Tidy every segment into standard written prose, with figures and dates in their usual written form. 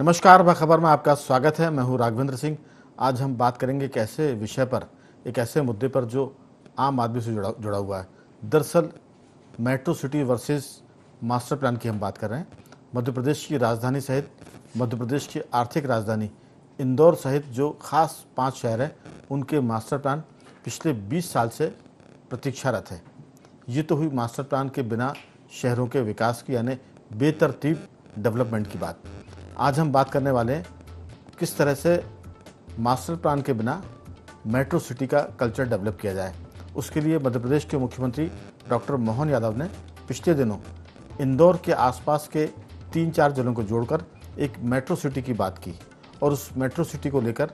नमस्कार, खबर में आपका स्वागत है। मैं हूं राघवेंद्र सिंह। आज हम बात करेंगे एक ऐसे विषय पर, एक ऐसे मुद्दे पर जो आम आदमी से जुड़ा हुआ है। दरअसल metro city versus master plan की हम बात कर रहे हैं। मध्य प्रदेश की राजधानी सहित मध्य प्रदेश की आर्थिक राजधानी इंदौर सहित जो खास 5 शहर हैं, उनके मास्टर प्लान पिछले 20 साल से प्रतीक्षारत है। ये तो हुई मास्टर प्लान के बिना शहरों के विकास की, यानी बेतरतीब डेवलपमेंट की बात। आज हम बात करने वाले हैं किस तरह से मास्टर प्लान के बिना मेट्रो सिटी का कल्चर डेवलप किया जाए। उसके लिए मध्य प्रदेश के मुख्यमंत्री डॉक्टर मोहन यादव ने पिछले दिनों इंदौर के आसपास के 3-4 जिलों को जोड़कर एक मेट्रो सिटी की बात की और उस मेट्रो सिटी को लेकर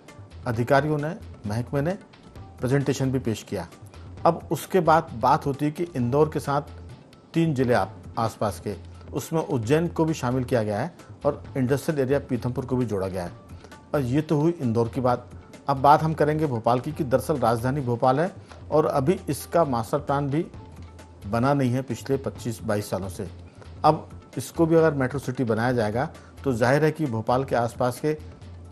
अधिकारियों ने, महकमे ने प्रेजेंटेशन भी पेश किया। अब उसके बाद बात होती है कि इंदौर के साथ 3 जिले आसपास के, उसमें उज्जैन को भी शामिल किया गया है और इंडस्ट्रियल एरिया पीथमपुर को भी जोड़ा गया है। और ये तो हुई इंदौर की बात। अब बात हम करेंगे भोपाल की कि दरअसल राजधानी भोपाल है और अभी इसका मास्टर प्लान भी बना नहीं है पिछले 25-22 सालों से। अब इसको भी अगर मेट्रो सिटी बनाया जाएगा तो जाहिर है कि भोपाल के आसपास के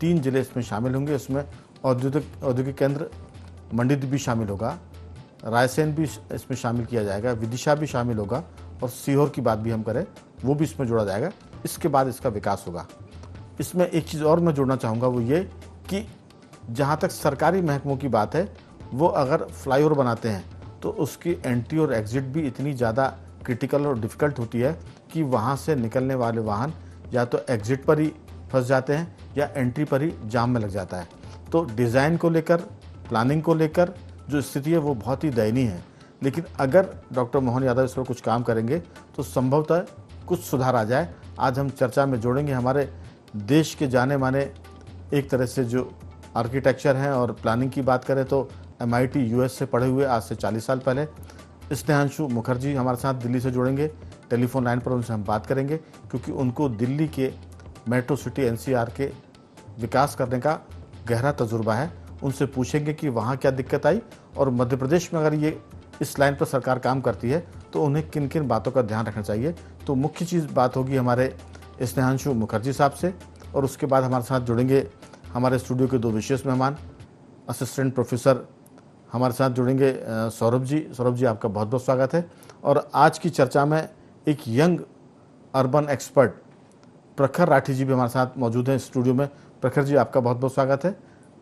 3 जिले इसमें शामिल होंगे। इसमें औद्योगिक केंद्र मंडीदीप भी शामिल होगा, रायसेन भी इसमें शामिल किया जाएगा, विदिशा भी शामिल होगा और सीहोर की बात भी हम करें वो भी इसमें जोड़ा जाएगा। इसके बाद इसका विकास होगा। इसमें एक चीज़ और मैं जोड़ना चाहूँगा, वो ये कि जहाँ तक सरकारी महकमों की बात है, वो अगर फ्लाईओवर बनाते हैं तो उसकी एंट्री और एग्ज़िट भी इतनी ज़्यादा क्रिटिकल और डिफ़िकल्ट होती है कि वहाँ से निकलने वाले वाहन या तो एग्ज़िट पर ही फंस जाते हैं या एंट्री पर ही जाम में लग जाता है। तो डिज़ाइन को लेकर, प्लानिंग को लेकर जो स्थिति है वो बहुत ही दयनीय है। लेकिन अगर डॉक्टर मोहन यादव इस पर कुछ काम करेंगे तो संभवतः कुछ सुधार आ जाए। आज हम चर्चा में जोड़ेंगे हमारे देश के जाने माने एक तरह से जो आर्किटेक्चर हैं और प्लानिंग की बात करें तो MIT US से पढ़े हुए आज से 40 साल पहले स्नेहांशु मुखर्जी हमारे साथ दिल्ली से जुड़ेंगे। टेलीफोन लाइन पर उनसे हम बात करेंगे क्योंकि उनको दिल्ली के मेट्रो सिटी NCR के विकास करने का गहरा तजुर्बा है। उनसे पूछेंगे कि वहाँ क्या दिक्कत आई और मध्य प्रदेश में अगर ये इस लाइन पर सरकार काम करती है तो उन्हें किन किन बातों का ध्यान रखना चाहिए। तो मुख्य चीज़ बात होगी हमारे स्नेहांशु मुखर्जी साहब से और उसके बाद हमारे साथ जुड़ेंगे हमारे स्टूडियो के 2 विशेष मेहमान, असिस्टेंट प्रोफेसर हमारे साथ जुड़ेंगे सौरभ जी। सौरभ जी, आपका बहुत बहुत स्वागत है। और आज की चर्चा में एक यंग अर्बन एक्सपर्ट प्रखर राठी जी भी हमारे साथ मौजूद हैं स्टूडियो में। प्रखर जी, आपका बहुत बहुत स्वागत है।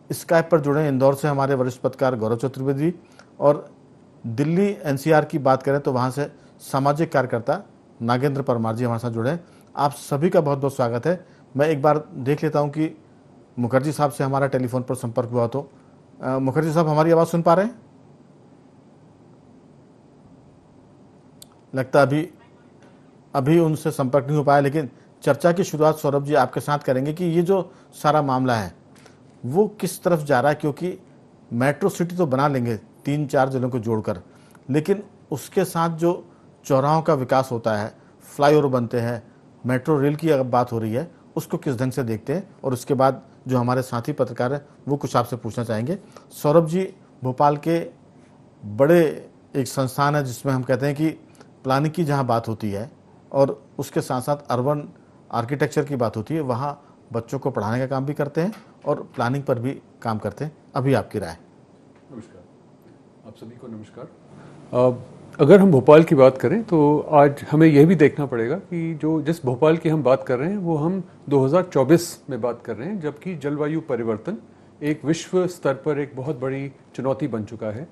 स्काइप पर जुड़े इंदौर से हमारे वरिष्ठ पत्रकार गौरव चतुर्वेदी और दिल्ली NCR की बात करें तो वहाँ से सामाजिक कार्यकर्ता नागेंद्र परमार जी हमारे साथ जुड़े हैं। आप सभी का बहुत बहुत स्वागत है। मैं एक बार देख लेता हूँ कि मुखर्जी साहब से हमारा टेलीफोन पर संपर्क हुआ तो मुखर्जी साहब हमारी आवाज़ सुन पा रहे हैं? लगता अभी उनसे संपर्क नहीं हो पाया। लेकिन चर्चा की शुरुआत सौरभ जी आपके साथ करेंगे कि ये जो सारा मामला है वो किस तरफ जा रहा है, क्योंकि मेट्रो सिटी तो बना लेंगे 3-4 जिलों को जोड़कर, लेकिन उसके साथ जो चौराहों का विकास होता है, फ्लाईओवर बनते हैं, मेट्रो रेल की अगर बात हो रही है, उसको किस ढंग से देखते हैं। और उसके बाद जो हमारे साथी पत्रकार हैं वो कुछ आपसे पूछना चाहेंगे। सौरभ जी, भोपाल के बड़े एक संस्थान है जिसमें हम कहते हैं कि प्लानिंग की जहाँ बात होती है और उसके साथ साथ अर्बन आर्किटेक्चर की बात होती है, वहाँ बच्चों को पढ़ाने का काम भी करते हैं और प्लानिंग पर भी काम करते हैं। अभी आपकी राय। नमस्कार, आप सभी को नमस्कार। अगर हम भोपाल की बात करें तो आज हमें यह भी देखना पड़ेगा कि जिस भोपाल की हम बात कर रहे हैं वो हम 2024 में बात कर रहे हैं, जबकि जलवायु परिवर्तन एक विश्व स्तर पर एक बहुत बड़ी चुनौती बन चुका है।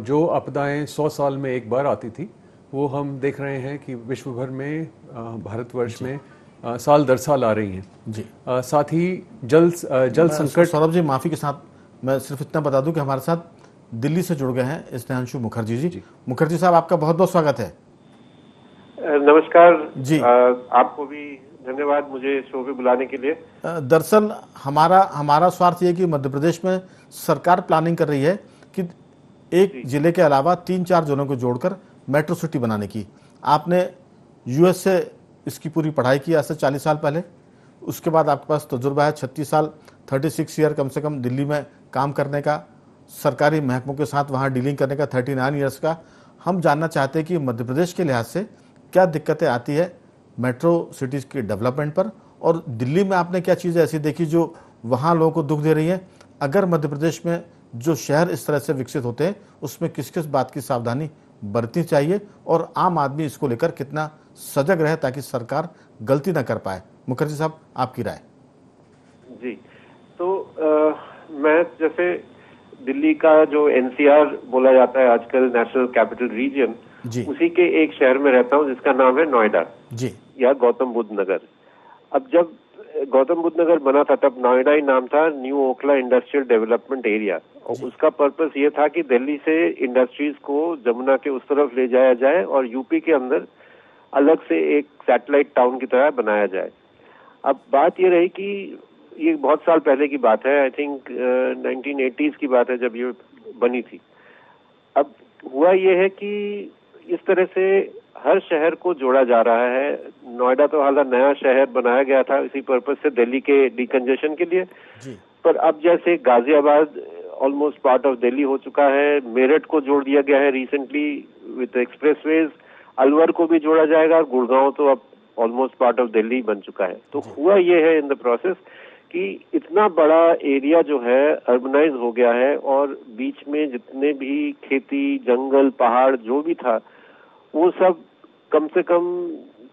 जो आपदाएं 100 साल में एक बार आती थी वो हम देख रहे हैं कि विश्व भर में, भारतवर्ष में साल दर साल आ रही हैं जी। साथ ही जल संकट। सौरभ जी, माफ़ी के साथ मैं सिर्फ इतना बता दूं कि हमारे साथ दिल्ली से जुड़ गए हैं स्नेहांशु मुखर्जी जी। मुखर्जी साहब, आपका बहुत बहुत स्वागत है। नमस्कार जी। आपको भी धन्यवाद मुझे शो पे बुलाने के लिए। दरअसल हमारा स्वार्थ ये कि मध्य प्रदेश में सरकार प्लानिंग कर रही है कि एक जिले के अलावा 3-4 जिलों को जोड़कर मेट्रो सिटी बनाने की। आपने US से इसकी पूरी पढ़ाई की आज से 40 साल पहले। उसके बाद आपके पास तजुर्बा है 36 साल, 36 ईयर कम से कम दिल्ली में काम करने का, सरकारी महकमों के साथ वहाँ डीलिंग करने का 39 ईयर्स का। हम जानना चाहते हैं कि मध्य प्रदेश के लिहाज से क्या दिक्कतें आती है मेट्रो सिटीज़ के डेवलपमेंट पर और दिल्ली में आपने क्या चीज़ें ऐसी देखी जो वहाँ लोगों को दुख दे रही है? अगर मध्य प्रदेश में जो शहर इस तरह से विकसित होते हैं उसमें किस किस बात की सावधानी बरतनी चाहिए और आम आदमी इसको लेकर कितना सजग रहे ताकि सरकार गलती ना कर पाए? मुखर्जी साहब, आपकी राय। जी, तो मैं जैसे दिल्ली का जो एनसीआर बोला जाता है आजकल, नेशनल कैपिटल रीजन, जी उसी के एक शहर में रहता हूँ जिसका नाम है नोएडा जी या गौतम बुद्ध नगर। अब जब गौतम बुद्ध नगर बना था तब नोएडा ही नाम था, new Okhla industrial development area, और उसका पर्पस ये था कि दिल्ली से इंडस्ट्रीज को जमुना के उस तरफ ले जाया जाए और यूपी के अंदर अलग से एक सैटेलाइट टाउन की तरह बनाया जाए। अब बात ये रही कि ये बहुत साल पहले की बात है, आई थिंक 1980s की बात है जब ये बनी थी। अब हुआ ये है कि इस तरह से हर शहर को जोड़ा जा रहा है। नोएडा तो हालांकि नया शहर बनाया गया था इसी पर्पस से, दिल्ली के डिकंजेशन के लिए, जी पर अब जैसे Ghaziabad almost part of Delhi हो चुका है, मेरठ को जोड़ दिया गया है रिसेंटली विद एक्सप्रेसवेज, अलवर को भी जोड़ा जाएगा, और गुड़गांव तो अब ऑलमोस्ट पार्ट ऑफ दिल्ली बन चुका है। तो हुआ ये है इन द प्रोसेस कि इतना बड़ा एरिया जो है अर्बनाइज हो गया है, और बीच में जितने भी खेती, जंगल, पहाड़ जो भी था वो सब कम से कम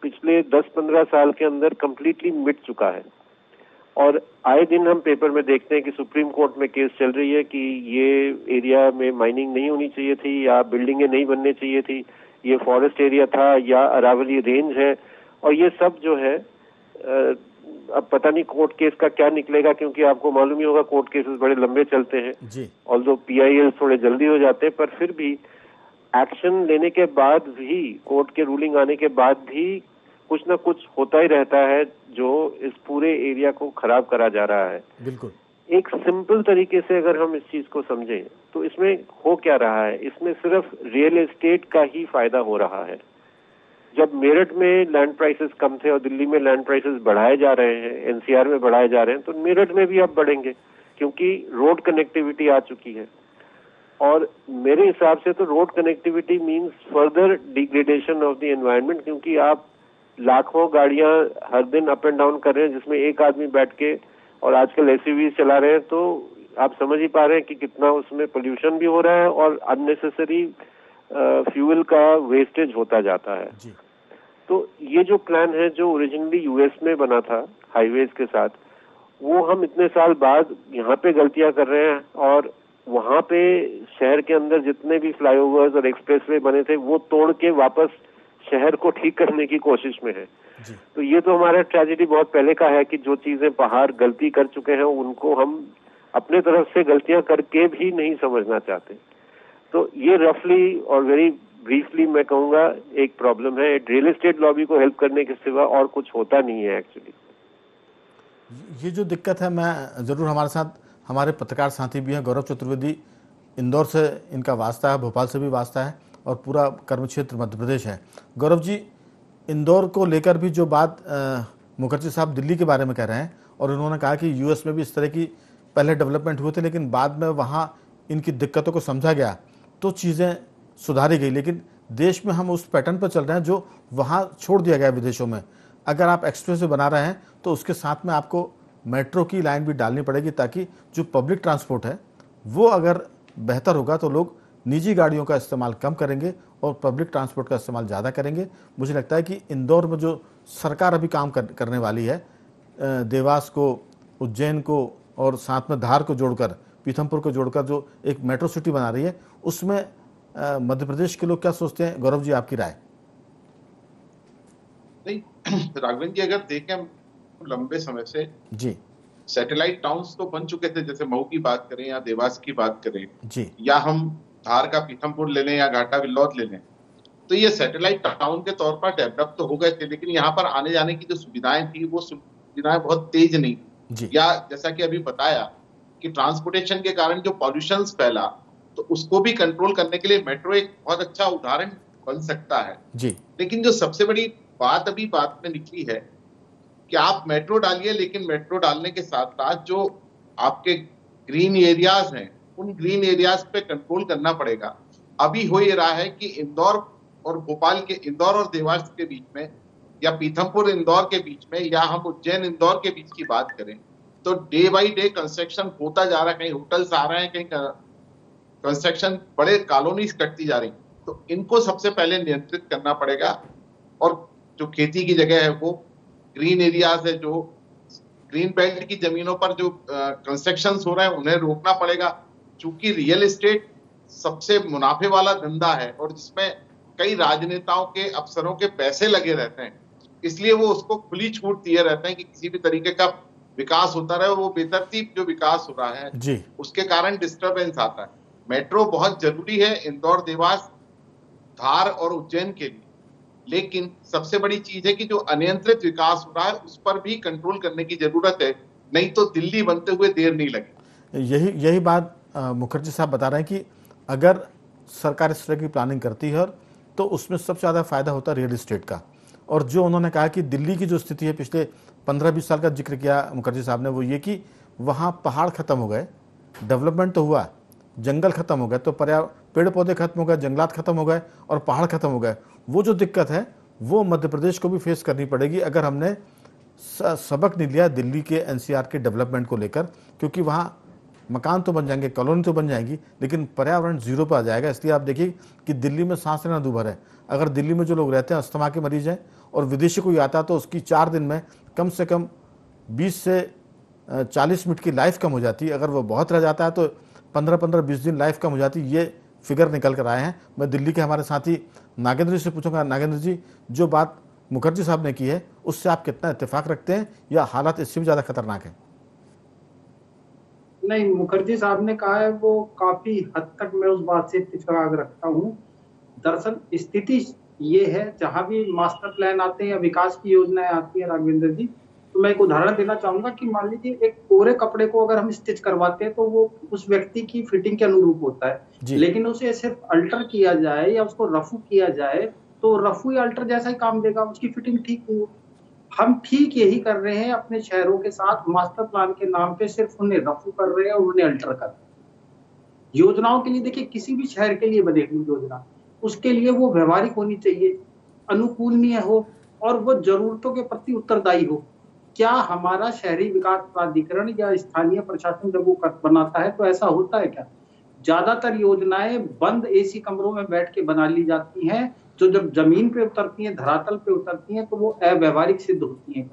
पिछले 10-15 साल के अंदर कंप्लीटली मिट चुका है। और आए दिन हम पेपर में देखते हैं कि सुप्रीम कोर्ट में केस चल रही है कि ये एरिया में माइनिंग नहीं होनी चाहिए थी या बिल्डिंगें नहीं बननी चाहिए थी, ये फॉरेस्ट एरिया था या अरावली रेंज है, और ये सब जो है अब पता नहीं कोर्ट केस का क्या निकलेगा, क्योंकि आपको मालूम ही होगा कोर्ट केसेस बड़े लंबे चलते हैं, ऑल्दो पीआईएल थोड़े जल्दी हो जाते हैं, पर फिर भी एक्शन लेने के बाद भी, कोर्ट के रूलिंग आने के बाद भी कुछ ना कुछ होता ही रहता है जो इस पूरे एरिया को खराब करा जा रहा है। बिल्कुल। एक सिंपल तरीके से अगर हम इस चीज को समझें तो इसमें हो क्या रहा है, इसमें सिर्फ रियल एस्टेट का ही फायदा हो रहा है। जब मेरठ में लैंड प्राइसेस कम थे और दिल्ली में लैंड प्राइसेस बढ़ाए जा रहे हैं, एनसीआर में बढ़ाए जा रहे हैं, तो मेरठ में भी अब बढ़ेंगे क्योंकि रोड कनेक्टिविटी आ चुकी है। और मेरे हिसाब से तो road connectivity means further degradation of the environment, क्योंकि आप लाखों गाड़ियां हर दिन अप एंड डाउन कर रहे हैं जिसमें एक आदमी बैठ के, और आजकल एसयूवी चला रहे हैं, तो आप समझ ही पा रहे हैं कि कितना उसमें पोल्यूशन भी हो रहा है और अननेसेसरी फ्यूल का वेस्टेज होता जाता है। जी। तो ये जो प्लान है जो ओरिजिनली यूएस में बना था हाईवेज के साथ, वो हम इतने साल बाद यहाँ पे गलतियां कर रहे हैं, और वहां पे शहर के अंदर जितने भी फ्लाईओवर्स और एक्सप्रेसवे बने थे वो तोड़ के वापस शहर को ठीक करने की कोशिश में है। तो ये तो हमारा ट्रेजेडी बहुत पहले का है कि जो चीजें बाहर गलती कर चुके हैं उनको हम अपने तरफ से गलतियां करके भी नहीं समझना चाहते। तो ये रफली और वेरी ब्रीफली मैं कहूंगा एक प्रॉब्लम है। रियल एस्टेट लॉबी को हेल्प करने के सिवा और कुछ होता नहीं है एक्चुअली। ये जो दिक्कत है, मैं ज़रूर, हमारे साथ हमारे पत्रकार साथी भी हैं, गौरव चतुर्वेदी, इंदौर से इनका वास्ता है, भोपाल से भी वास्ता है, और पूरा कर्म क्षेत्र मध्य प्रदेश है। गौरव जी, इंदौर को लेकर भी जो बात मुखर्जी साहब दिल्ली के बारे में कह रहे हैं, और उन्होंने कहा कि यूएस में भी इस तरह की पहले डेवलपमेंट हुए थे लेकिन बाद में वहाँ इनकी दिक्कतों को समझा गया तो चीज़ें सुधारी गई, लेकिन देश में हम उस पैटर्न पर चल रहे हैं जो वहाँ छोड़ दिया गया विदेशों में। अगर आप एक्सप्रेस वे बना रहे हैं तो उसके साथ में आपको मेट्रो की लाइन भी डालनी पड़ेगी, ताकि जो पब्लिक ट्रांसपोर्ट है वो अगर बेहतर होगा तो लोग निजी गाड़ियों का इस्तेमाल कम करेंगे और पब्लिक ट्रांसपोर्ट का इस्तेमाल ज़्यादा करेंगे। मुझे लगता है कि इंदौर में जो सरकार अभी काम करने वाली है, देवास को, उज्जैन को और साथ में धार को जोड़कर, पीथमपुर को जोड़कर जो एक मेट्रो सिटी बना रही है, उसमें मध्य प्रदेश के लोग क्या सोचते हैं? गौरव जी, आपकी राय। नहीं राघवेंद्र जी, अगर देखें लंबे समय से जी सैटेलाइट टाउन्स तो बन चुके थे, जैसे मऊ की बात करें या देवास की बात करें जी, या हम धार का पीथमपुर ले लें या घाटा विल्लौद ले लें, तो ये सैटेलाइट टाउन के तौर पर डेवलप तो हो गए थे, लेकिन यहाँ पर आने जाने की जो सुविधाएं थी वो सुविधाएं बहुत तेज नहीं जी। या जैसा कि अभी बताया कि ट्रांसपोर्टेशन के कारण जो पॉल्यूशन फैला, तो उसको भी कंट्रोल करने के लिए मेट्रो एक बहुत अच्छा उदाहरण बन सकता है जी। लेकिन जो सबसे बड़ी बात अभी बात में निकली है कि आप मेट्रो डालिए, लेकिन मेट्रो डालने के साथ साथ जो आपके ग्रीन एरियाज हैं उन ग्रीन एरियाज पे कंट्रोल करना पड़ेगा। अभी हो ये रहा है कि इंदौर और भोपाल के, इंदौर और देवास के बीच में या पीथमपुर इंदौर के बीच में, या हम उज्जैन इंदौर के बीच की बात करें, तो डे बाई डे कंस्ट्रक्शन होता जा रहा है। कहीं होटल्स आ रहे हैं, कहीं कंस्ट्रक्शन, बड़े कॉलोनीज कटती जा रही, तो इनको सबसे पहले नियंत्रित करना पड़ेगा। और जो खेती की जगह है, वो ग्रीन एरियाज है, जो ग्रीन बेल्ट की जमीनों पर जो कंस्ट्रक्शन हो रहे हैं, उन्हें रोकना पड़ेगा। चूंकि रियल एस्टेट सबसे मुनाफे वाला धंधा है और जिसमें कई राजनेताओं के, अफसरों के पैसे लगे रहते हैं, इसलिए वो उसको खुली छूट दिए रहते हैं कि किसी भी तरीके का विकास होता रहे। वो बेतरतीब जो विकास हो रहा है जी, उसके कारण डिस्टरबेंस आता है। मेट्रो बहुत जरूरी है इंदौर, देवास, धार और उज्जैन के लिए, लेकिन सबसे बड़ी चीज है कि जो अनियंत्रित विकास हो रहा है उस पर भी कंट्रोल करने की जरूरत है, नहीं तो दिल्ली बनते हुए देर नहीं लगी। यही बात मुखर्जी साहब बता रहे हैं कि अगर सरकार इस तरह की प्लानिंग करती है तो उसमें सबसे ज़्यादा फायदा होता है रियल इस्टेट का। और जो उन्होंने कहा कि दिल्ली की जो स्थिति है, पिछले 15-20 साल का जिक्र किया मुखर्जी साहब ने, वो ये कि वहाँ पहाड़ खत्म हो गए, डेवलपमेंट तो हुआ, जंगल खत्म हो गए, तो पेड़ पौधे खत्म हो गए, जंगलात खत्म हो गए और पहाड़ खत्म हो गए। वो जो दिक्कत है वो मध्य प्रदेश को भी फेस करनी पड़ेगी अगर हमने सबक नहीं लिया दिल्ली के एनसीआर के डेवलपमेंट को लेकर, क्योंकि वहाँ मकान तो बन जाएंगे, कॉलोनी तो बन जाएगी, लेकिन पर्यावरण जीरो पर आ जाएगा। इसलिए आप देखिए कि दिल्ली में सांस लेना दूभर है। अगर दिल्ली में जो लोग रहते हैं अस्थमा के मरीज हैं और विदेशी कोई आता तो उसकी 4 दिन में कम से कम 20 से 40 मिनट की लाइफ कम हो जाती। अगर वो बहुत रह जाता है तो 15-20 दिन लाइफ कम हो जाती। ये फिगर निकल कर आए हैं। मैं दिल्ली के हमारे साथी नागेंद्र जी से पूछूंगा, नागेंद्र जी, जो बात मुखर्जी साहब ने की है उससे आप कितना इत्तेफाक रखते हैं या हालात इससे भी ज़्यादा खतरनाक है? नहीं, मुखर्जी साहब ने कहा है वो काफी हद तक मैं उस बात से इत्तेफाक रखता हूँ। दरअसल स्थिति ये है, जहां भी मास्टर प्लान आते हैं या विकास की योजनाएं आती है राघवेंद्र जी, तो मैं एक उदाहरण देना चाहूंगा कि मान लीजिए एक कोरे कपड़े को अगर हम स्टिच करवाते हैं तो वो उस व्यक्ति की फिटिंग के अनुरूप होता है, लेकिन उसे सिर्फ अल्टर किया जाए या उसको रफू किया जाए तो रफू या अल्टर जैसा ही काम देगा, उसकी फिटिंग ठीक नहीं हो। हम ठीक यही कर रहे हैं अपने शहरों के साथ, मास्टर प्लान के नाम पे सिर्फ उन्हें रफू कर रहे हैं और उन्हें अल्टर कर रहे हैं। योजनाओं के लिए देखिए, किसी भी शहर के लिए बनेगी योजना, उसके लिए वो व्यवहारिक होनी चाहिए, अनुकूलनीय हो और वो जरूरतों के प्रति उत्तरदायी हो। क्या हमारा शहरी विकास प्राधिकरण या स्थानीय प्रशासन जब वो बनाता है तो ऐसा होता है क्या? ज्यादातर योजनाएं बंद एसी कमरों में बैठ के बना ली जाती हैं, जो जब जमीन पे उतरती हैं, धरातल पे उतरती हैं, तो वो अव्यवहारिक सिद्ध होती हैं।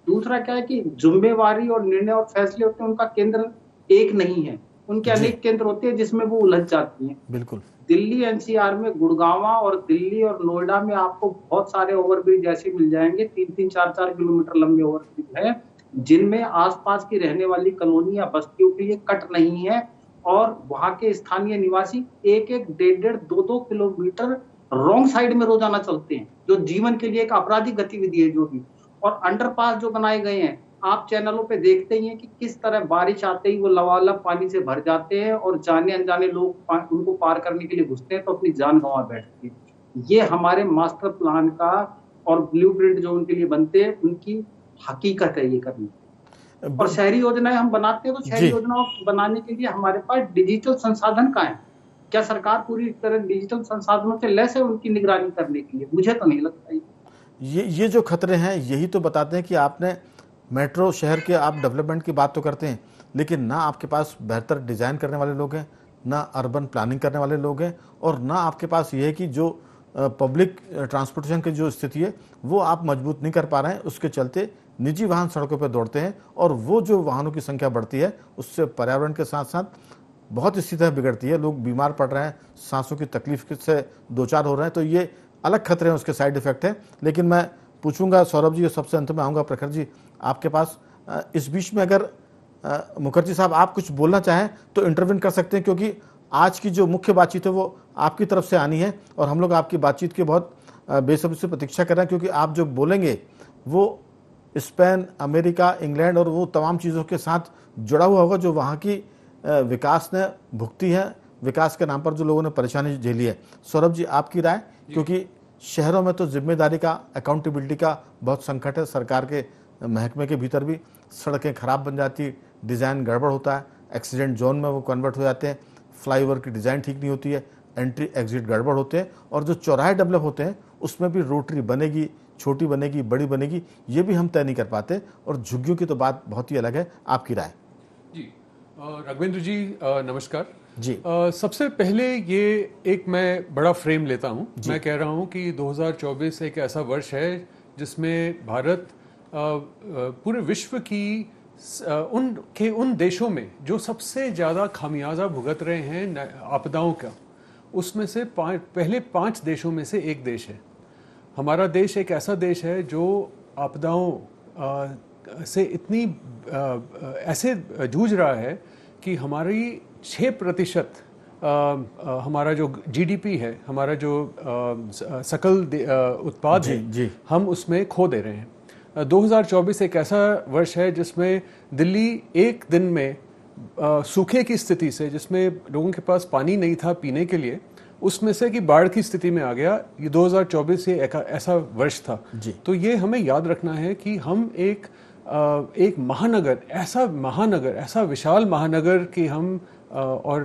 दूसरा क्या है कि जिम्मेवारी और निर्णय और फैसले होते हैं, उनका केंद्र एक नहीं है, उनके अनेक केंद्र होते हैं जिसमें वो उलझ जाती हैं। बिल्कुल। दिल्ली एनसीआर में गुड़गांव और दिल्ली और नोएडा में आपको बहुत सारे ओवरब्रिज ऐसे मिल जाएंगे, 3-3, 4-4 किलोमीटर लंबे ओवरब्रिज हैं, जिनमें आसपास की रहने वाली कॉलोनी या बस्तियों के लिए कट नहीं है और वहां के स्थानीय निवासी 1-1, 1.5-1.5, 2-2 किलोमीटर रॉन्ग साइड में रोजाना चलते हैं, जो जीवन के लिए एक आपराधिक गतिविधि है जो भी। और अंडरपास जो बनाए गए हैं, आप चैनलों पे देखते ही हैं कि किस तरह बारिश आते ही वो लबालब पानी से भर जाते हैं और जाने अनजाने लोग उनको पार करने के लिए घुसते हैं तो अपनी जान गंवा बैठते हैं। ये हमारे मास्टर प्लान का और ब्लूप्रिंट जो उनके लिए बनते हैं उनकी हकीकत है ये करनी। और शहरी योजनाएं हम बनाते हैं तो शहरी योजनाओं बनाने के लिए हमारे पास डिजिटल संसाधन कहाँ है? क्या सरकार पूरी तरह डिजिटल संसाधनों से लैस है उनकी निगरानी करने के लिए? मुझे तो नहीं लगता। ये जो खतरे हैं यही तो बताते हैं कि आपने मेट्रो शहर के आप डेवलपमेंट की बात तो करते हैं, लेकिन ना आपके पास बेहतर डिज़ाइन करने वाले लोग हैं, ना अर्बन प्लानिंग करने वाले लोग हैं, और ना आपके पास ये है कि जो पब्लिक ट्रांसपोर्टेशन की जो स्थिति है वो आप मजबूत नहीं कर पा रहे हैं। उसके चलते निजी वाहन सड़कों पर दौड़ते हैं और वो जो वाहनों की संख्या बढ़ती है उससे पर्यावरण के साथ साथ बहुत स्थिति बिगड़ती है। लोग बीमार पड़ रहे हैं, सांसों की तकलीफ से दो चार हो रहे हैं, तो ये अलग खतरे हैं, उसके साइड इफेक्ट है। लेकिन मैं पूछूंगा सौरभ जी, सबसे अंत में आऊँगा प्रखर जी आपके पास। इस बीच में अगर मुखर्जी साहब आप कुछ बोलना चाहें तो इंटरव्यू कर सकते हैं, क्योंकि आज की जो मुख्य बातचीत है वो आपकी तरफ से आनी है और हम लोग आपकी बातचीत की बहुत बेसब्री से प्रतीक्षा कर रहे हैं, क्योंकि आप जो बोलेंगे वो स्पेन, अमेरिका, इंग्लैंड और वो तमाम चीज़ों के साथ जुड़ा हुआ होगा जो वहाँ की विकास ने भुगती है, विकास के नाम पर जो लोगों ने परेशानी झेली है। सौरभ जी आपकी राय, क्योंकि शहरों में तो जिम्मेदारी का, अकाउंटेबिलिटी का बहुत संकट है, सरकार के महकमे के भीतर भी सड़कें खराब बन जाती, डिज़ाइन गड़बड़ होता है, एक्सीडेंट जोन में वो कन्वर्ट हो जाते हैं, फ्लाईओवर की डिज़ाइन ठीक नहीं होती है, एंट्री एग्जिट गड़बड़ होते हैं, और जो चौराहे डेवलप होते हैं उसमें भी रोटरी बनेगी, छोटी बनेगी, बड़ी बनेगी, ये भी हम तय नहीं कर पाते। और झुग्गियों की तो बात बहुत ही अलग है। आपकी राय? जी राघवेंद्र जी नमस्कार जी। सबसे पहले ये एक मैं बड़ा फ्रेम लेता हूँ। मैं कह रहा हूँ कि 2024 एक ऐसा वर्ष है जिसमें भारत पूरे विश्व की उन देशों में जो सबसे ज़्यादा खामियाजा भुगत रहे हैं आपदाओं का, उसमें से पहले 5 देशों में से एक देश है। हमारा देश एक ऐसा देश है जो आपदाओं से इतनी ऐसे जूझ रहा है कि हमारी 6% हमारा जो जीडीपी है, हमारा जो सकल उत्पाद है, हम उसमें खो दे रहे हैं। 2024 एक ऐसा वर्ष है जिसमें दिल्ली एक दिन में सूखे की स्थिति से, जिसमें लोगों के पास पानी नहीं था पीने के लिए, उसमें से कि बाढ़ की स्थिति में आ गया। ये 2024 ये ऐसा वर्ष था। तो ये हमें याद रखना है कि हम एक महानगर, ऐसा विशाल महानगर कि हम और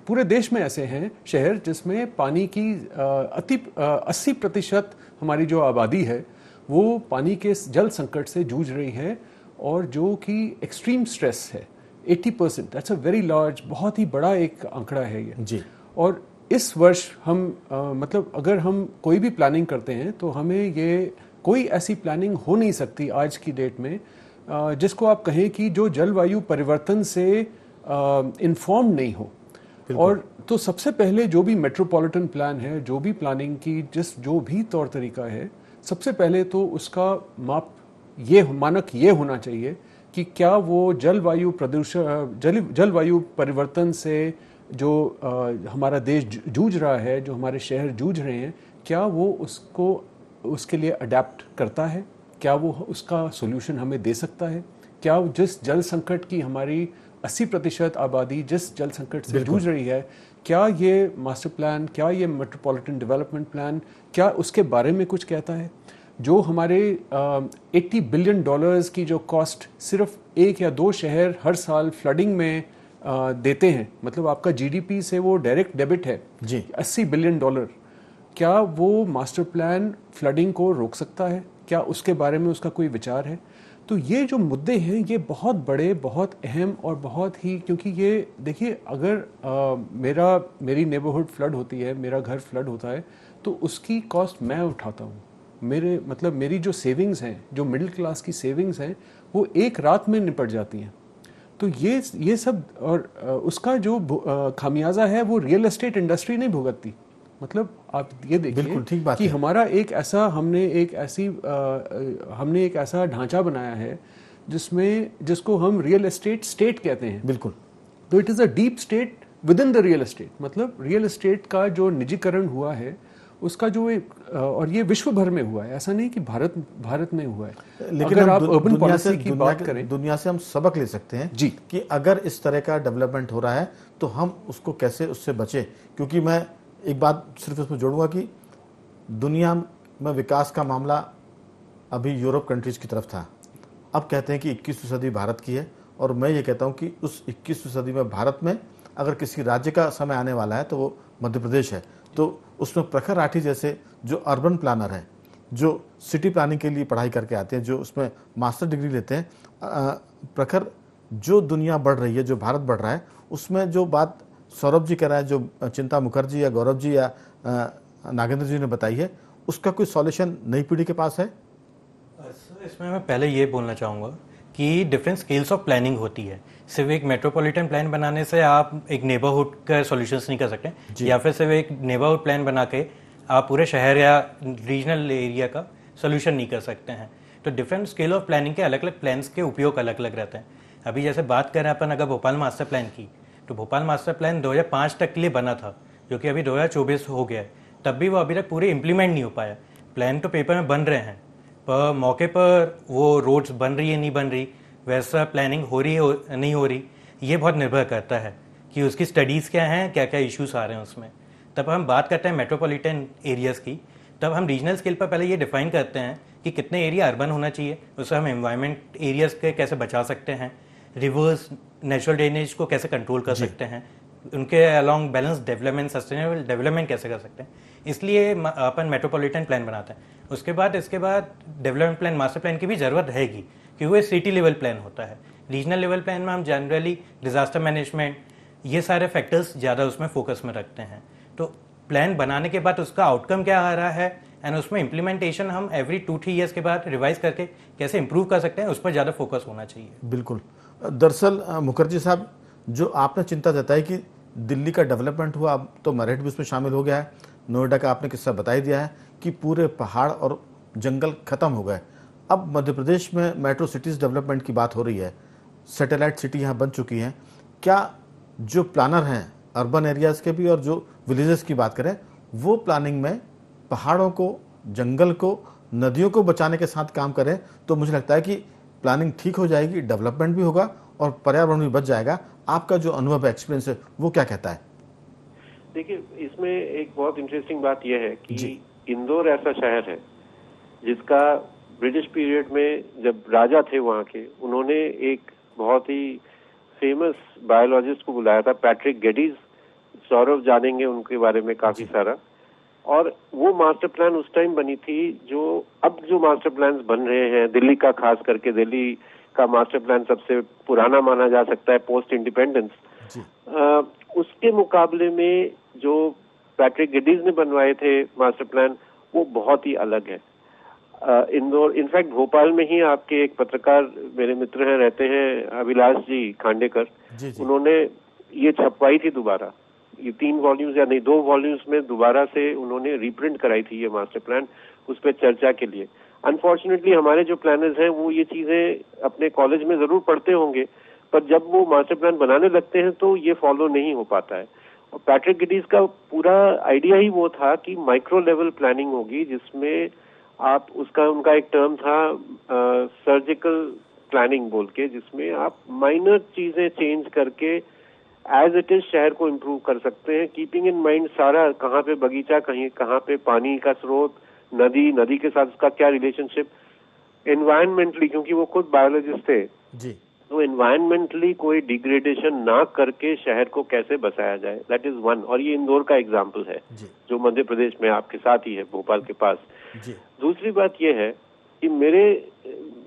पूरे देश में ऐसे हैं शहर जिसमें पानी की 80% हमारी जो आबादी है वो पानी के जल संकट से जूझ रही है, और जो कि एक्सट्रीम स्ट्रेस है 80%। दैट्स अ वेरी लार्ज, बहुत ही बड़ा एक आंकड़ा है ये जी। और इस वर्ष हम मतलब अगर हम कोई भी प्लानिंग करते हैं तो हमें ये कोई ऐसी प्लानिंग हो नहीं सकती आज की डेट में जिसको आप कहें कि जो जलवायु परिवर्तन से इन्फॉर्म नहीं हो। और तो सबसे पहले जो भी मेट्रोपॉलिटन प्लान है, जो भी प्लानिंग की जो भी तौर तरीका है, सबसे पहले तो उसका मानक ये होना चाहिए कि क्या वो जलवायु परिवर्तन से जो हमारा देश जूझ रहा है, जो हमारे शहर जूझ रहे हैं, क्या वो उसके लिए अडेप्ट करता है? क्या वो उसका सोल्यूशन हमें दे सकता है? क्या जिस जल संकट की हमारी 80% आबादी जिस जल संकट से जूझ रही है, क्या ये मास्टर प्लान, क्या ये मेट्रोपॉलिटन डेवलपमेंट प्लान, क्या उसके बारे में कुछ कहता है? जो हमारे $80 बिलियन की जो कॉस्ट सिर्फ 1 या 2 शहर हर साल फ्लडिंग में देते हैं, मतलब आपका जीडीपी से वो डायरेक्ट डेबिट है जी, $80 बिलियन। क्या वो मास्टर प्लान फ्लडिंग को रोक सकता है? क्या उसके बारे में उसका कोई विचार है? तो ये जो मुद्दे हैं ये बहुत बड़े, बहुत अहम और बहुत ही, क्योंकि ये देखिए अगर मेरी नेबरहुड फ्लड होती है, मेरा घर फ्लड होता है, तो उसकी कॉस्ट मैं उठाता हूँ। मेरी जो सेविंग्स हैं, जो मिडिल क्लास की सेविंग्स हैं, वो एक रात में निपट जाती हैं। तो ये सब, और उसका जो खामियाजा है वो रियल एस्टेट इंडस्ट्री नहीं भुगतती। मतलब आप ये देखिए कि हमारा हमने एक ऐसा ढांचा बनाया है जिसको हम रियल एस्टेट स्टेट कहते हैं। बिल्कुल। तो it is a deep state with in the real estate. मतलब रियल एस्टेट का जो निजीकरण हुआ है उसका जो और ये विश्व भर में हुआ है, ऐसा नहीं कि भारत में हुआ है। लेकिन अगर आप अर्बन पॉलिसी की बात करें, दुनिया से हम सबक ले सकते हैं जी कि अगर इस तरह का डेवलपमेंट हो रहा है तो हम उसको कैसे उससे बचें। क्योंकि मैं एक बात सिर्फ इसमें जोड़ूंगा कि दुनिया में विकास का मामला अभी यूरोप कंट्रीज की तरफ था, अब कहते हैं कि 21वीं सदी भारत की है। और मैं ये कहता हूँ कि उस 21वीं सदी में भारत में अगर किसी राज्य का समय आने वाला है तो वो मध्य प्रदेश है। तो उसमें प्रखर राठी जैसे जो अर्बन प्लानर हैं, जो सिटी प्लानिंग के लिए पढ़ाई करके आते हैं, जो उसमें मास्टर डिग्री लेते हैं, प्रखर जो दुनिया बढ़ रही है, जो भारत बढ़ रहा है, उसमें जो बात सौरभ जी कह रहा है, जो चिंता मुखर्जी या गौरव जी या नागेंद्र जी ने बताई है, उसका कोई सॉल्यूशन नई पीढ़ी के पास है? इसमें मैं पहले ये बोलना चाहूँगा कि डिफरेंट स्केल्स ऑफ प्लानिंग होती है। सिर्फ एक मेट्रोपॉलिटन प्लान बनाने से आप एक नेबरहुड का सॉल्यूशंस नहीं कर सकते, या फिर सिर्फ एक नेबरहुड प्लान बना के आप पूरे शहर या रीजनल एरिया का सॉल्यूशन नहीं कर सकते हैं। तो डिफरेंट स्केल ऑफ प्लानिंग के अलग अलग प्लान्स के उपयोग अलग अलग रहते हैं। अभी जैसे बात करें अपन अगर भोपाल मास्टर प्लान की, तो भोपाल मास्टर प्लान 2005 तक के लिए बना था, जो कि अभी 2024 हो गया है। तब भी वो अभी तक पूरे इम्प्लीमेंट नहीं हो पाया। प्लान तो पेपर में बन रहे हैं, पर मौके पर वो रोड्स बन रही है नहीं बन रही, वैसा प्लानिंग हो रही है नहीं हो रही, ये बहुत निर्भर करता है कि उसकी स्टडीज़ क्या हैं, क्या क्या इश्यूज आ रहे हैं उसमें। तब हम बात करते हैं मेट्रोपॉलिटन एरियाज़ की, तब हम रीजनल स्केल पर पहले ये डिफाइन करते हैं कि कितने एरिया अर्बन होना चाहिए, उससे हम एनवायरनमेंट एरियाज़ के कैसे बचा सकते हैं, रिवर्स नेचुरल ड्रेनेज को कैसे कंट्रोल कर सकते हैं, उनके along balance development, sustainable development कैसे कर सकते हैं। इसलिए अपन मेट्रोपॉलिटन प्लान बनाते हैं। उसके बाद इसके बाद डेवलपमेंट प्लान, मास्टर प्लान की भी ज़रूरत रहेगी, क्योंकि वो सिटी लेवल प्लान होता है। रीजनल लेवल प्लान में हम जनरली डिजास्टर मैनेजमेंट, ये सारे फैक्टर्स ज़्यादा उसमें फोकस में रखते हैं। तो प्लान बनाने के बाद उसका आउटकम क्या आ रहा है एंड उसमें इम्प्लीमेंटेशन हम एवरी 2-3 ईयर्स के बाद रिवाइज करके कैसे इंप्रूव कर सकते हैं, उस पर ज़्यादा फोकस होना चाहिए। बिल्कुल। दरअसल मुखर्जी साहब, जो आपने चिंता जताई कि दिल्ली का डेवलपमेंट हुआ, अब तो मेरठ भी उसमें शामिल हो गया है, नोएडा का आपने किस्सा बता ही दिया है कि पूरे पहाड़ और जंगल खत्म हो गए। अब मध्य प्रदेश में मेट्रो सिटीज़ डेवलपमेंट की बात हो रही है, सैटेलाइट सिटी यहाँ बन चुकी हैं। क्या जो प्लानर हैं अर्बन एरियाज़ के भी और जो विलेजेस की बात करें, वो प्लानिंग में पहाड़ों को, जंगल को, नदियों को बचाने के साथ काम करें, तो मुझे लगता है कि प्लानिंग ठीक हो जाएगी, डेवलपमेंट भी होगा और पर्यावरण भी बच जाएगा। आपका जो अनुभव है, एक्सपीरियंस है, वो क्या कहता है? देखिए, इसमें एक बहुत इंटरेस्टिंग बात यह है कि इंदौर ऐसा शहर है जिसका ब्रिटिश पीरियड में जब राजा थे वहाँ के, उन्होंने एक बहुत ही फेमस बायोलॉजिस्ट को बुलाया था, पैट्रिक गेडीज। सौरभ जानेंगे उनके बारे में काफी सारा। और वो मास्टर प्लान उस टाइम बनी थी, जो अब जो मास्टर प्लान बन रहे हैं दिल्ली का, खास करके दिल्ली का मास्टर प्लान सबसे पुराना माना जा सकता है पोस्ट इंडिपेंडेंस। उसके मुकाबले में जो पैट्रिक गेडीज ने बनवाए थे मास्टर प्लान, वो बहुत ही अलग है। इंदौर, इनफैक्ट भोपाल में ही आपके एक पत्रकार मेरे मित्र हैं, रहते हैं, अभिलाष जी खांडेकर, उन्होंने ये छपवाई थी दोबारा, ये 3 वॉल्यूम्स या नहीं 2 वॉल्यूम्स में दोबारा से उन्होंने रीप्रिंट कराई थी ये मास्टर प्लान, उस पर चर्चा के लिए। अनफॉर्चुनेटली हमारे जो प्लानर्स हैं वो ये चीजें अपने कॉलेज में जरूर पढ़ते होंगे, पर जब वो मास्टर प्लान बनाने लगते हैं तो ये फॉलो नहीं हो पाता है। और पैट्रिक गेडीज का पूरा आइडिया ही वो था कि माइक्रो लेवल प्लानिंग होगी, जिसमें आप उनका एक टर्म था सर्जिकल प्लानिंग बोल के, जिसमें आप माइनर चीजें चेंज करके एज इट इज शहर को इम्प्रूव कर सकते हैं, कीपिंग इन माइंड सारा, कहाँ पे बगीचा, कहाँ पे पानी का स्रोत, नदी के साथ उसका क्या रिलेशनशिप, एनवायरमेंटली, क्योंकि वो खुद बायोलॉजिस्ट थे जी, तो एनवायरमेंटली कोई डिग्रेडेशन ना करके शहर को कैसे बसाया जाए, दैट इज वन। और ये इंदौर का एग्जाम्पल है जो मध्य प्रदेश में आपके साथ ही है, भोपाल के पास जी। दूसरी बात यह है कि मेरे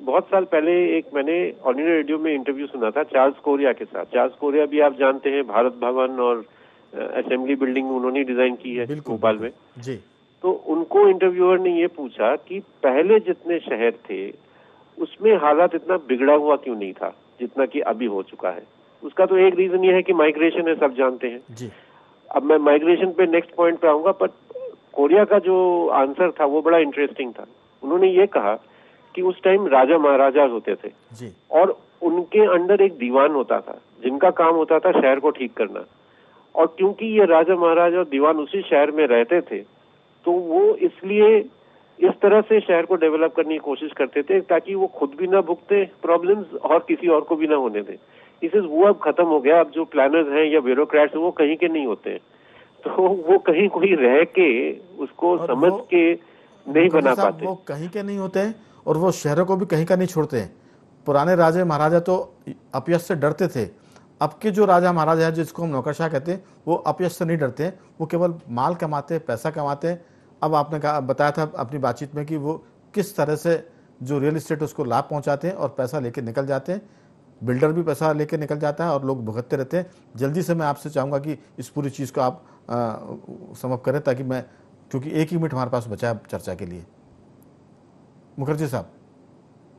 बहुत साल पहले एक मैंने ऑल इंडिया रेडियो में इंटरव्यू सुना था चार्ल्स कोरिया के साथ। चार्ल्स कोरिया भी आप जानते हैं, भारत भवन और असेंबली बिल्डिंग उन्होंने डिजाइन की है भोपाल में जी। तो उनको इंटरव्यूअर ने ये पूछा कि पहले जितने शहर थे उसमें हालात इतना बिगड़ा हुआ क्यों नहीं था जितना कि अभी हो चुका है। उसका तो एक रीजन ये है कि माइग्रेशन है, सब जानते हैं जी। अब मैं माइग्रेशन पे नेक्स्ट पॉइंट पे आऊंगा, पर कोरिया का जो आंसर था वो बड़ा इंटरेस्टिंग था। उन्होंने ये कहा कि उस टाइम राजा महाराजा होते थे जी। और उनके अंडर एक दीवान होता था जिनका काम होता था शहर को ठीक करना। और क्योंकि ये राजा महाराजा और दीवान उसी शहर में रहते थे, तो वो इसलिए इस तरह से शहर को डेवलप करने की कोशिश करते थे ताकि वो खुद भी ना भुगते प्रॉब्लम्स और किसी और को भी ना होने दें। इसे वो अब खत्म हो गया। अब जो प्लानर्स हैं या ब्यूरोक्रेट्स हैं वो कहीं के नहीं होते हैं, तो वो कहीं कोई रह के उसको समझ के नहीं बना पाते। वो कहीं के नहीं होते हैं और वो शहरों को भी कहीं का नहीं छोड़ते हैं। पुराने राजा महाराजा तो अपयश से डरते थे, अब के जो राजा महाराजा है जिसको हम नौकरशाह कहते हैं, वो अपयश से नहीं डरते हैं, वो केवल माल कमाते हैं, पैसा कमाते हैं। अब आपने कहा, बताया था अपनी बातचीत में कि वो किस तरह से जो रियल इस्टेट उसको लाभ पहुंचाते हैं और पैसा लेके निकल जाते हैं। बिल्डर भी पैसा लेके निकल जाता है और लोग भुगतते रहते हैं। जल्दी से मैं आपसे चाहूँगा कि इस पूरी चीज़ को आप समअप करें, ताकि मैं, क्योंकि 1 ही मिनट हमारे पास बचा है चर्चा के लिए। मुखर्जी साहब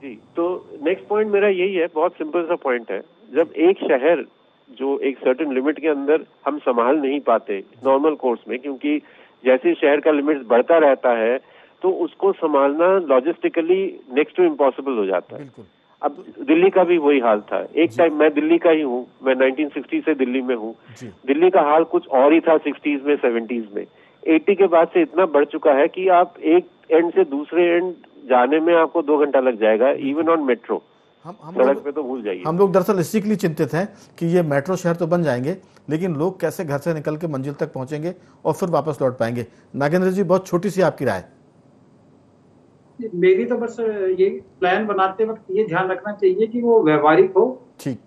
जी, तो नेक्स्ट पॉइंट मेरा यही है, बहुत सिंपल सा पॉइंट है। जब एक शहर जो एक सर्टेन लिमिट के अंदर हम संभाल नहीं पाते नॉर्मल कोर्स में, क्योंकि जैसे शहर का लिमिट बढ़ता रहता है तो उसको संभालना लॉजिस्टिकली नेक्स्ट टू इम्पॉसिबल हो जाता है। अब दिल्ली का भी वही हाल था एक टाइम। मैं दिल्ली का ही हूँ, मैं 1960 से दिल्ली में हूँ। दिल्ली का हाल कुछ और ही था 60s में, 70s में। 80 के बाद से इतना बढ़ चुका है कि आप एक एंड से दूसरे एंड जाने में आपको 2 घंटा लग जाएगा, इवन ऑन मेट्रो। सड़क पे तो भूल जाइए। हम लोग दरअसल इसी के लिए चिंतित हैं कि ये मेट्रो शहर तो बन जाएंगे, लेकिन लोग कैसे घर से निकल के मंजिल तक पहुंचेंगे और फिर वापस लौट पाएंगे। नागेंद्र जी, बहुत छोटी सी आपकी राय। मेरी तो बस ये प्लान बनाते वक्त ये ध्यान रखना चाहिए कि वो व्यवहारिक हो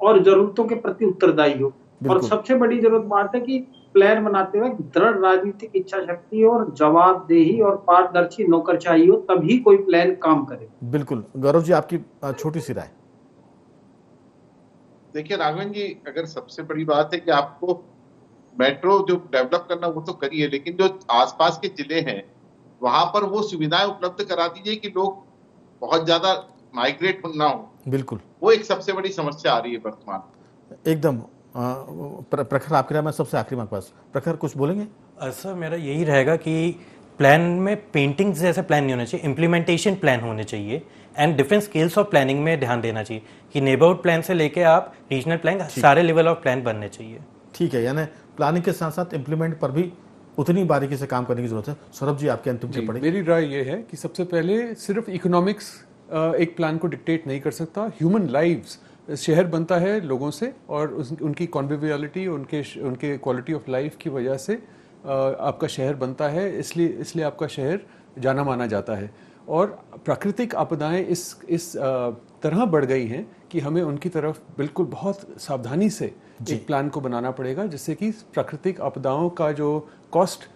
और जरूरतों के प्रति उत्तरदायी हो। और सबसे बड़ी जरूरत बात है कि प्लान बनाते हुए दृढ़ राजनीतिक इच्छा शक्ति और जवाबदेही और पारदर्शी नौकरशाही हो, तभी कोई प्लान काम करे। बिल्कुल। गौरव जी, आपकी छोटी सी राय। देखिए राघवन जी, अगर सबसे बड़ी बात है कि आपको मेट्रो जो डेवलप करना वो तो करिए, लेकिन जो आसपास के जिले हैं वहां पर वो सुविधाएं उपलब्ध करा दीजिए कि लोग बहुत ज्यादा माइग्रेट ना हो। बिल्कुल, वो एक सबसे बड़ी समस्या आ रही है वर्तमान। एकदम। प्रखर, आपके राय में सबसे आखिरी में पास, प्रखर कुछ बोलेंगे? सर मेरा यही रहेगा कि प्लान में पेंटिंग जैसे प्लान नहीं होना चाहिए, इम्प्लीमेंटेशन प्लान होने चाहिए and different scales of planning में ध्यान देना चाहिए कि नेबरहुड प्लान से लेके आप रीजनल प्लान, सारे लेवल ऑफ प्लान बनने चाहिए। ठीक है, यानी प्लानिंग के साथ साथ इम्प्लीमेंट पर भी उतनी बारीकी से काम करने की जरूरत है। सौरभ जी, आपकी अंतिम टिप्पणी। मेरी राय ये है कि सबसे पहले सिर्फ इकोनॉमिक्स एक प्लान को डिक्टेट नहीं कर सकता। ह्यूमन लाइव्स, शहर बनता है लोगों से और उनकी कॉन्विवियलिटी, उनके क्वालिटी ऑफ लाइफ की वजह से आपका शहर बनता है, इसलिए आपका शहर जाना माना जाता है। और प्राकृतिक आपदाएं इस तरह बढ़ गई हैं कि हमें उनकी तरफ बिल्कुल बहुत सावधानी से एक प्लान को बनाना पड़ेगा, जिससे कि प्राकृतिक आपदाओं का जो कॉस्ट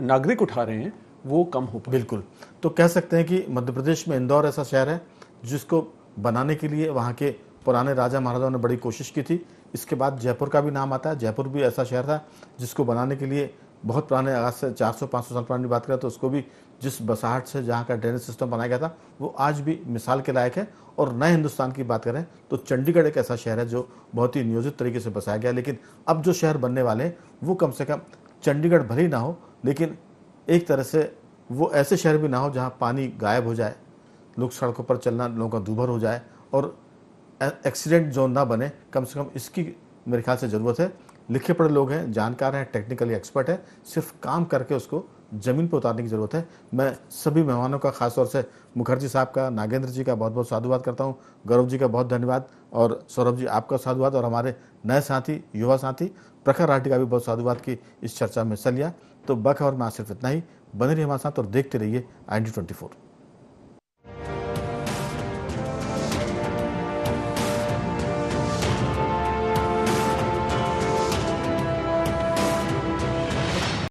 नागरिक उठा रहे हैं वो कम हो पाए। बिल्कुल। तो कह सकते हैं कि मध्य प्रदेश में इंदौर ऐसा शहर है जिसको बनाने के लिए वहाँ के पुराने राजा महाराजाओं ने बड़ी कोशिश की थी। इसके बाद जयपुर का भी नाम आता है। जयपुर भी ऐसा शहर था जिसको बनाने के लिए बहुत पुराने, आज से 400-500 साल पुरानी बात करें तो उसको भी जिस बसाहट से जहाँ का ड्रेनेज सिस्टम बनाया गया था वो आज भी मिसाल के लायक है। और नए हिंदुस्तान की बात करें तो चंडीगढ़ एक ऐसा शहर है जो बहुत ही नियोजित तरीके से बसाया गया। लेकिन अब जो शहर बनने वाले हैं वो कम से कम चंडीगढ़ भले ही ना हो, लेकिन एक तरह से वो ऐसे शहर भी ना हो जहाँ पानी गायब हो जाए, लोग सड़कों पर चलना, लोगों का दूभर हो जाए और एक्सीडेंट जोन ना बने। कम से कम इसकी मेरे ख्याल से ज़रूरत है। लिखे पढ़े लोग हैं, जानकार हैं, टेक्निकली एक्सपर्ट है, सिर्फ काम करके उसको ज़मीन पर उतारने की ज़रूरत है। मैं सभी मेहमानों का, खासतौर से मुखर्जी साहब का, नागेंद्र जी का बहुत बहुत साधुवाद करता हूँ। गौरव जी का बहुत धन्यवाद और सौरभ जी आपका साधुवाद, और हमारे नए साथी, युवा साथी प्रखर राठी का भी बहुत साधुवाद की इस चर्चा में हिस्सा लिया। तो बखबर में आज सिर्फ इतना ही। बने रहिए हमारे साथ और देखते रहिए IND24।